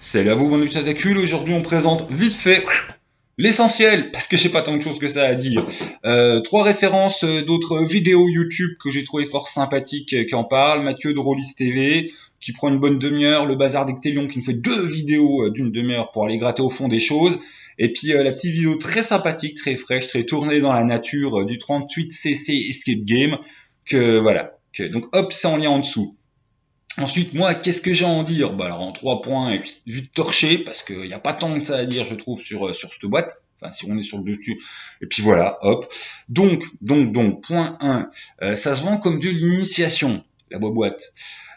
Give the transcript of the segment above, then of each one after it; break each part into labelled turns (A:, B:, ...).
A: Salut à vous, mon Tentacule. Aujourd'hui, on présente vite fait l'essentiel, parce que j'ai pas tant de choses que ça à dire. Trois références d'autres vidéos YouTube que j'ai trouvé fort sympathiques qui en parlent. Mathieu de Rollis TV, qui prend une bonne demi-heure. Le Bazar d'Ectélion, qui nous fait deux vidéos d'une demi-heure pour aller gratter au fond des choses. Et puis la petite vidéo très sympathique, très fraîche, très tournée dans la nature du 38cc Escape Game. Donc hop, c'est en lien en dessous. Ensuite, moi, qu'est-ce que j'ai à en dire? Bah alors en 3 points, et puis vite torché, parce qu'il n'y a pas tant que ça à dire, je trouve, sur cette boîte. Enfin, si on est sur le dessus. Et puis voilà, hop. Donc, point 1, ça se vend comme de l'initiation, la boîte.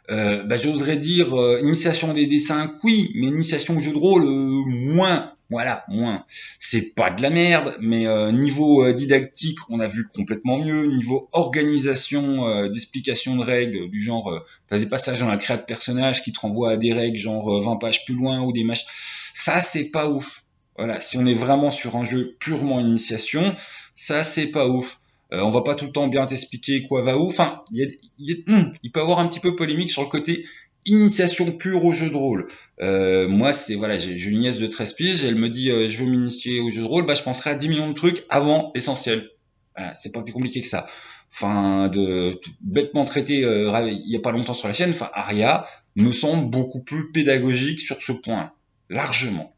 A: J'oserais dire initiation des dessins, oui, mais initiation au jeu de rôle, moins. Voilà, moins. C'est pas de la merde, mais niveau didactique, on a vu complètement mieux. Niveau organisation, d'explication de règles, du genre, t'as des passages dans la créa de personnages qui te renvoient à des règles genre 20 pages plus loin ou des matchs. Ça, c'est pas ouf. Voilà, si on est vraiment sur un jeu purement initiation, ça, c'est pas ouf. On va pas tout le temps bien t'expliquer quoi va où. Enfin, il peut y avoir un petit peu polémique sur le côté initiation pure au jeu de rôle. Moi, voilà, j'ai une nièce de 13 piges, elle me dit je veux m'initier au jeu de rôle, je penserai à 10 millions de trucs avant l'essentiel. Voilà, c'est pas plus compliqué que ça. Enfin, bêtement traité il y a pas longtemps sur la chaîne, enfin Aria me semble beaucoup plus pédagogique sur ce point, largement.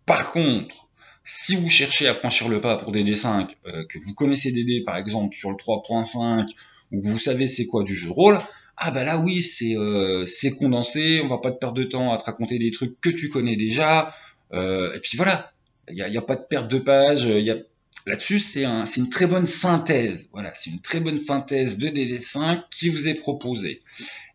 A: Par contre, si vous cherchez à franchir le pas pour des D5, que vous connaissez des dés par exemple sur le 3.5, ou que vous savez c'est quoi du jeu de rôle, ah bah là oui, c'est condensé, on va pas te perdre de temps à te raconter des trucs que tu connais déjà, et puis voilà, il y a pas de perte de page, là-dessus c'est une très bonne synthèse, voilà, c'est une très bonne synthèse de DD5 qui vous est proposée.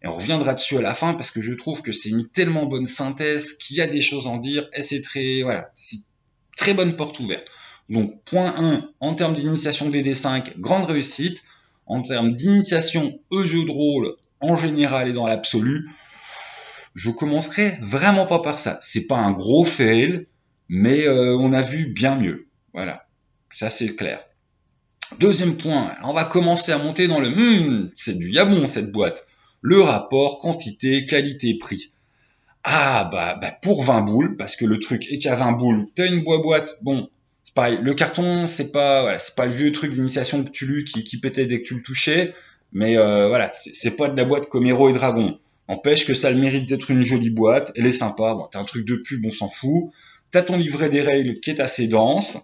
A: Et on reviendra dessus à la fin parce que je trouve que c'est une tellement bonne synthèse qu'il y a des choses à en dire et c'est très bonne porte ouverte. Donc, point 1, en termes d'initiation DD5, grande réussite. En termes d'initiation au jeu de rôle, en général et dans l'absolu, je commencerai vraiment pas par ça. C'est pas un gros fail, mais on a vu bien mieux. Voilà, ça c'est clair. Deuxième point, on va commencer à monter dans le c'est du yabon cette boîte. Le rapport quantité, qualité, prix. Ah pour 20 boules, parce que le truc est qu'à 20 boules, t'as une boîte, bon, c'est pareil, le carton, c'est pas le vieux truc d'initiation que tu lus qui pétait dès que tu le touchais, mais voilà, c'est pas de la boîte comme Héros et Dragon. N'empêche que ça a le mérite d'être une jolie boîte, elle est sympa, bon, t'as un truc de pub, on s'en fout. T'as ton livret des règles qui est assez dense.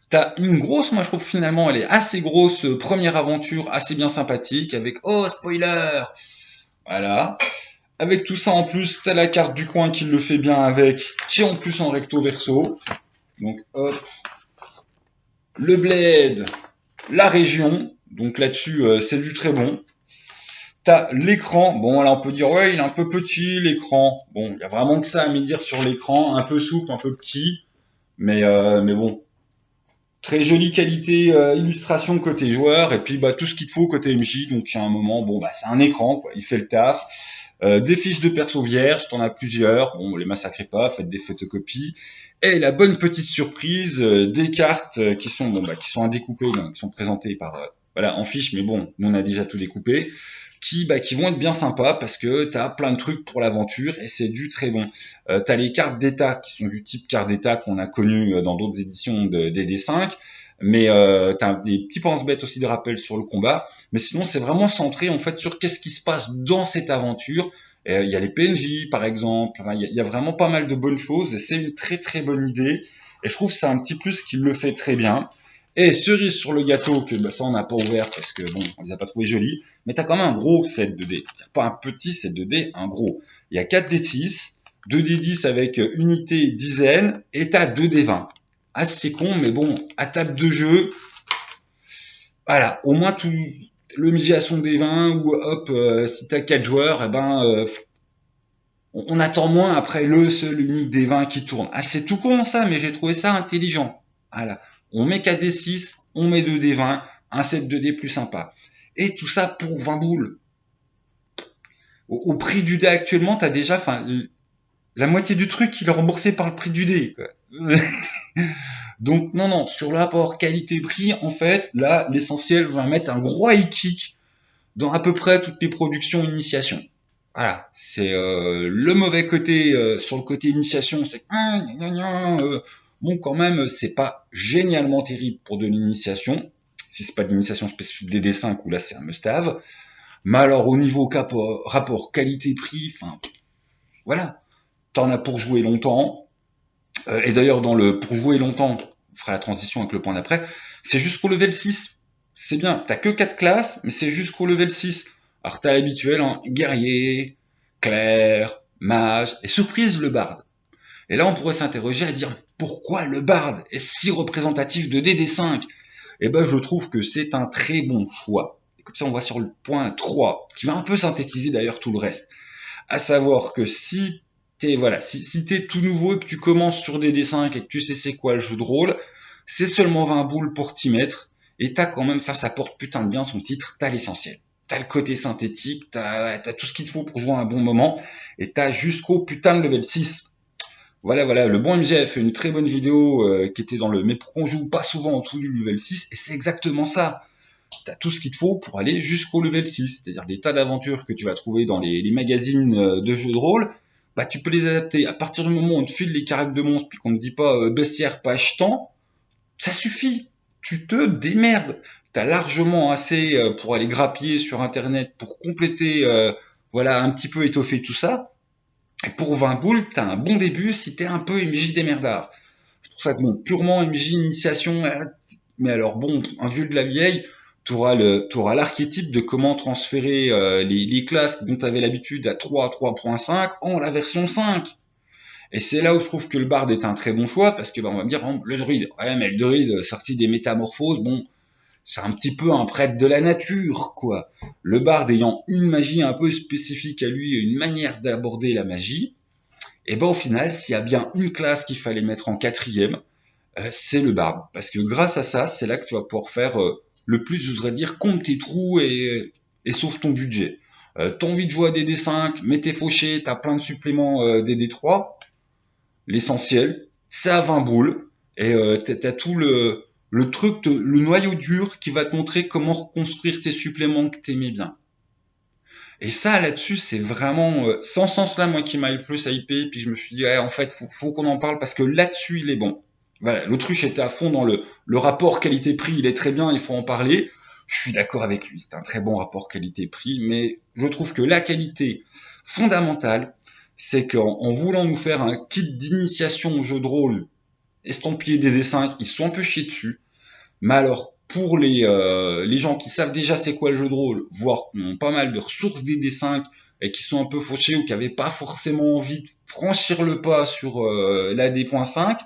A: T'as une grosse, moi je trouve finalement, elle est assez grosse, première aventure, assez bien sympathique, avec, oh spoiler, voilà. Avec tout ça en plus, t'as la carte du coin qui le fait bien avec, qui est en plus en recto verso. Donc hop, le bled, la région, donc là-dessus c'est du très bon. T'as l'écran, bon là on peut dire ouais il est un peu petit l'écran, bon il y a vraiment que ça à me dire sur l'écran, un peu souple, un peu petit, mais bon, très jolie qualité illustration côté joueur et puis tout ce qu'il te faut côté MJ, donc il y a un moment, bon c'est un écran quoi, il fait le taf. Des fiches de perso vierges, t'en as plusieurs, bon les massacrez pas, faites des photocopies. Et la bonne petite surprise, des cartes qui sont à découper, donc, qui sont présentées par en fiche, mais bon, nous on a déjà tout découpé, qui vont être bien sympas parce que t'as plein de trucs pour l'aventure et c'est du très bon. T'as les cartes d'état qui sont du type carte d'état qu'on a connu dans d'autres éditions de DD5, mais t'as des petits pense-bêtes aussi de rappel sur le combat, mais sinon c'est vraiment centré en fait sur qu'est-ce qui se passe dans cette aventure. Il y a les PNJ par exemple, il y a vraiment pas mal de bonnes choses et c'est une très très bonne idée et je trouve que c'est un petit plus qui le fait très bien. Et cerise sur le gâteau, que ça on n'a pas ouvert parce que bon, on les a pas trouvés jolis, mais t'as quand même un gros set de dés. Pas un petit set de dés, un gros. Il y a 4 D6, 2 D10 avec unité, dizaine, et t'as 2 D20. Ah c'est con, mais bon, à table de jeu, voilà, au moins tout le MJ à son D20 ou hop, si t'as 4 joueurs, on attend moins après le seul unique D20 qui tourne. Ah c'est tout con ça, mais j'ai trouvé ça intelligent. Voilà, on met 4 D6, on met 2 D20, un set de dés plus sympa. Et tout ça pour 20 boules. Au prix du dé actuellement, t'as déjà, la moitié du truc qui est remboursé par le prix du dé. Quoi. Donc non, sur le rapport qualité-prix, en fait, là, l'essentiel va mettre un gros high kick dans à peu près toutes les productions initiation. Voilà, c'est le mauvais côté sur le côté initiation, c'est que bon quand même c'est pas génialement terrible pour de l'initiation, si c'est pas de l'initiation spécifique des dessins où là c'est un must-have. Mais alors au niveau rapport qualité-prix, enfin voilà, t'en as pour jouer longtemps. Et d'ailleurs dans le pour jouer longtemps, on fera la transition avec le point d'après, c'est jusqu'au level 6. C'est bien, t'as que 4 classes, mais c'est jusqu'au level 6. Alors t'as l'habituel, hein, guerrier, clerc, mage, et surprise le barde. Et là on pourrait s'interroger à se dire pourquoi le barde est si représentatif de DD5. Eh ben je trouve que c'est un très bon choix. Et comme ça on va sur le point 3, qui va un peu synthétiser d'ailleurs tout le reste. À savoir que si si t'es tout nouveau et que tu commences sur DD5 et que tu sais c'est quoi le jeu de rôle, c'est seulement 20 boules pour t'y mettre, et t'as quand même, enfin ça porte putain de bien son titre, t'as l'essentiel. T'as le côté synthétique, t'as tout ce qu'il te faut pour jouer un bon moment, et t'as jusqu'au putain de level 6. Voilà, le bon MG a fait une très bonne vidéo qui était dans le mais pourquoi on joue pas souvent en dessous du level 6, et c'est exactement ça. T'as tout ce qu'il te faut pour aller jusqu'au level 6, c'est-à-dire des tas d'aventures que tu vas trouver dans les magazines de jeux de rôle, bah tu peux les adapter. À partir du moment où on te file les caractères de monstres puis qu'on ne dit pas bestiaire page temps, ça suffit. Tu te démerdes. T'as largement assez pour aller grappiller sur internet pour compléter, voilà, un petit peu étoffer tout ça. Et pour 20 boules, t'as un bon début si t'es un peu MJ démerdard. C'est pour ça que bon, purement MJ initiation, mais alors bon, un vieux de la vieille, t'auras l'archétype de comment transférer les classes dont tu avais l'habitude à 3, 3.5 en la version 5. Et c'est là où je trouve que le bard est un très bon choix, parce que bah, on va me dire, oh, le druide, ouais, mais le druide sorti des métamorphoses, bon, c'est un petit peu un prêtre de la nature, quoi. Le bard ayant une magie un peu spécifique à lui, une manière d'aborder la magie, et ben au final, s'il y a bien une classe qu'il fallait mettre en quatrième, c'est le barde. Parce que grâce à ça, c'est là que tu vas pouvoir faire le plus, j'oserais dire, compte tes trous et sauve ton budget. T'as envie de jouer à des D5, mets tes fauchés, t'as plein de suppléments des D3. L'essentiel, c'est à 20 boules. Et t'as tout le truc, le noyau dur qui va te montrer comment reconstruire tes suppléments que t'aimais bien. Et ça, là-dessus, c'est vraiment, sans sens là, moi, qui m'a le plus hypé, puis je me suis dit, ouais, en fait, faut qu'on en parle parce que là-dessus, il est bon. Voilà, l'autruche était à fond dans le rapport qualité-prix, il est très bien, il faut en parler. Je suis d'accord avec lui, c'est un très bon rapport qualité-prix, mais je trouve que la qualité fondamentale, c'est qu'en voulant nous faire un kit d'initiation au jeu de rôle, estampillé des dessins, ils se sont un peu chiés dessus. Mais alors, pour les gens qui savent déjà c'est quoi le jeu de rôle, voire qui ont pas mal de ressources DD5 et qui sont un peu fauchés ou qui n'avaient pas forcément envie de franchir le pas sur la D.5,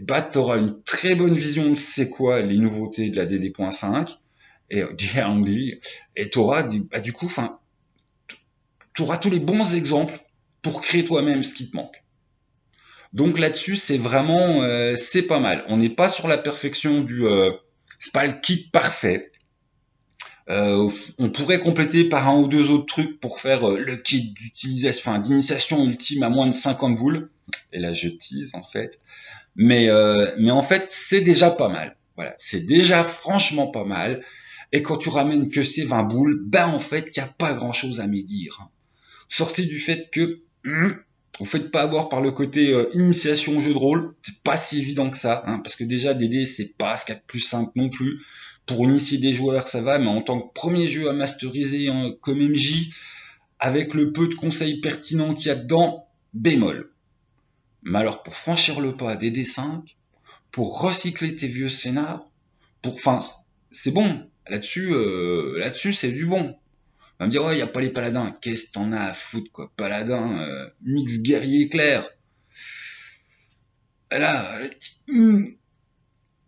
A: bah t'auras une très bonne vision de c'est quoi les nouveautés de la DD.5 et et t'auras bah, du coup, enfin, t'auras tous les bons exemples pour créer toi-même ce qui te manque. Donc là-dessus, c'est vraiment, c'est pas mal. On n'est pas sur la perfection c'est pas le kit parfait. On pourrait compléter par un ou deux autres trucs pour faire le kit d'utilisation, enfin d'initiation ultime à moins de 50 boules. Et là, je tease en fait. Mais en fait, c'est déjà pas mal. Voilà, c'est déjà franchement pas mal. Et quand tu ramènes que ces 20 boules, ben en fait, il n'y a pas grand-chose à médire. Sortez du fait que vous faites pas avoir par le côté initiation au jeu de rôle, c'est pas si évident que ça, hein, parce que déjà DD c'est pas ce qu'il y a de plus simple non plus. Pour initier des joueurs ça va, mais en tant que premier jeu à masteriser hein, comme MJ, avec le peu de conseils pertinents qu'il y a dedans, bémol. Mais alors pour franchir le pas à DD5, pour recycler tes vieux scénars, enfin c'est bon. Là-dessus c'est du bon. On va me dire, ouais, il n'y a pas les paladins. Qu'est-ce que t'en as à foutre, quoi? Paladin, mix guerrier clair. Là,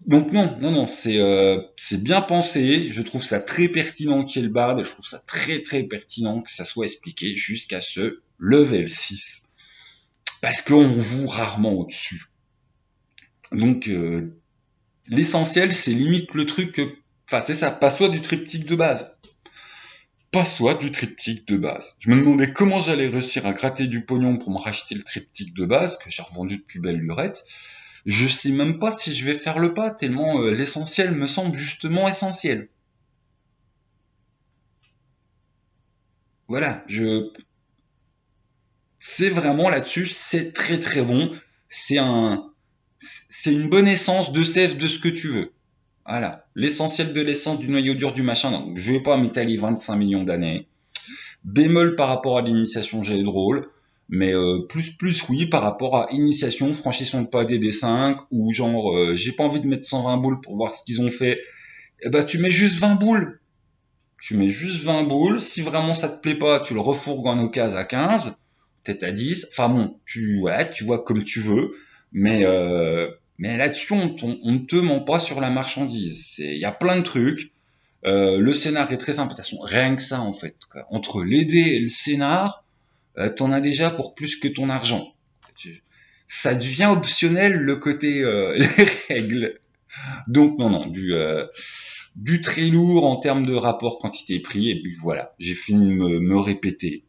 A: donc non, c'est bien pensé. Je trouve ça très pertinent qu'il y ait le bard. Je trouve ça très très pertinent que ça soit expliqué jusqu'à ce level 6. Parce qu'on vous rarement au-dessus. Donc, l'essentiel, c'est limite le truc enfin, c'est ça, passe-toi du triptyque de base. Passe-toi du triptyque de base. Je me demandais comment j'allais réussir à gratter du pognon pour me racheter le triptyque de base, que j'ai revendu depuis belle lurette. Je sais même pas si je vais faire le pas, tellement l'essentiel me semble justement essentiel. Voilà, C'est vraiment là-dessus, c'est très très bon. C'est un, c'est une bonne essence de sève de ce que tu veux. Voilà. L'essentiel de l'essence du noyau dur du machin. Donc, je vais pas m'étaler 25 millions d'années. Bémol par rapport à l'initiation jet de rôle. Mais plus oui par rapport à initiation, franchissons le pas des D5 ou genre j'ai pas envie de mettre 120 boules pour voir ce qu'ils ont fait. Eh ben tu mets juste 20 boules. Tu mets juste 20 boules. Si vraiment ça te plaît pas, tu le refourgues en occasion à 15, peut-être à 10. Enfin bon, tu vois comme tu veux. Mais, euh, mais là-dessus, on ne te ment pas sur la marchandise. Il y a plein de trucs. Le scénar est très sympa. De toute façon, rien que ça, en fait, quoi. Entre les dés et le scénar, t'en as déjà pour plus que ton argent. Ça devient optionnel le côté les règles. Donc non, non, du très lourd en termes de rapport quantité-prix, et puis voilà, j'ai fini de me répéter.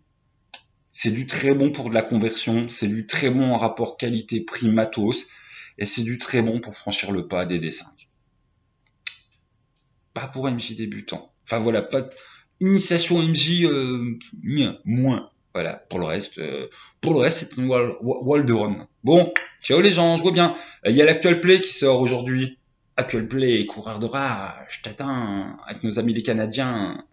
A: C'est du très bon pour de la conversion, c'est du très bon en rapport qualité-prix matos, et c'est du très bon pour franchir le pas des D5. Pas pour MJ débutant. Enfin voilà, pas de... Initiation MJ, moins. Voilà, pour le reste, c'est une wall de run. Bon, ciao les gens, je vois bien. Il y a l'actual play qui sort aujourd'hui. Actual play, coureur de rage, je t'attends avec nos amis les Canadiens.